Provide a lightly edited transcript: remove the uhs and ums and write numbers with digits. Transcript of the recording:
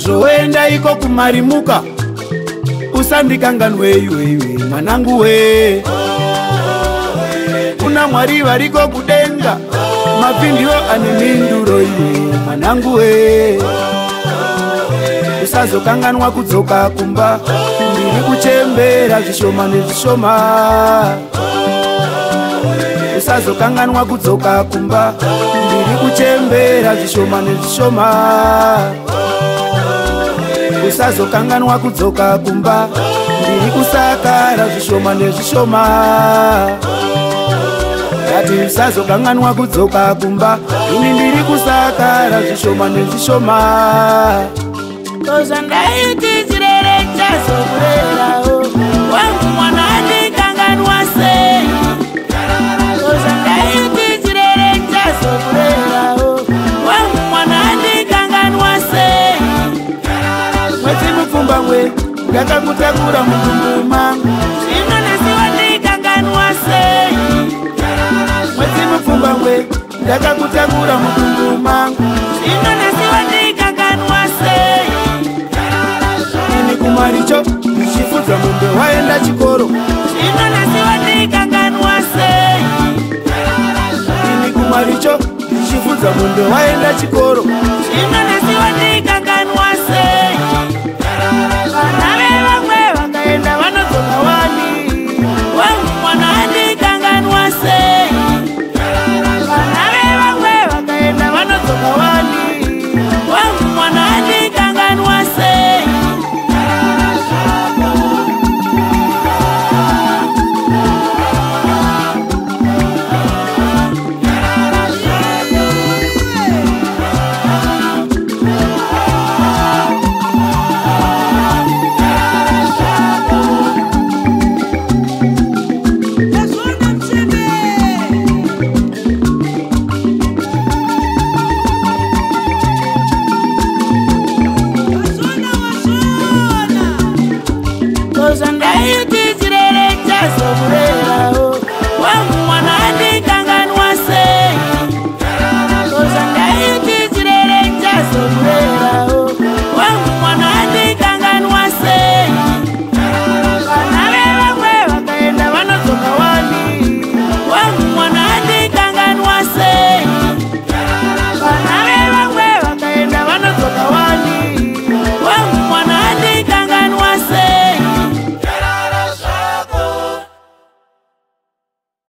zvoenda iko kumarimuka usandikanganwe iwewe mwanangu we. Kuna Mwari variko kudenga mapindio ane minduro iwe mwanangu we. Usazokanganwa kudzoka kumba ndiri kuchembera zvishoma nezvishoma. Usazokanganwa kudzoka kumba ndiri kuchembera zvishoma nezvishoma. Usazokanganwa kudzoka kumba ndiri kusakara zvishoma nezvishoma. Ati usazokanganwa kudzoka kumba ini ndiri kusakara zvishoma nezvishoma. Kozandaitidzirere chazokurerawo wangu mwana andikanganwa sei. Kozandaitidzirere chazokurerawo wangu mwana andikanganwa sei. Mwedzi mupfumba mwe ndakakutakura mundumbu mangu zvino nhasi wandikanganwa sei. Mwedzi mupfumba mwe ndakakutakura mundumbu mangu zvino nhasi wandikanganwa sei. ini kumaricho ndichifudza mombe waenda chikoro. Zvino nhasi wandikanganwa sei. Ini kumaricho ndichifudza mombe waenda chikoro. Zvino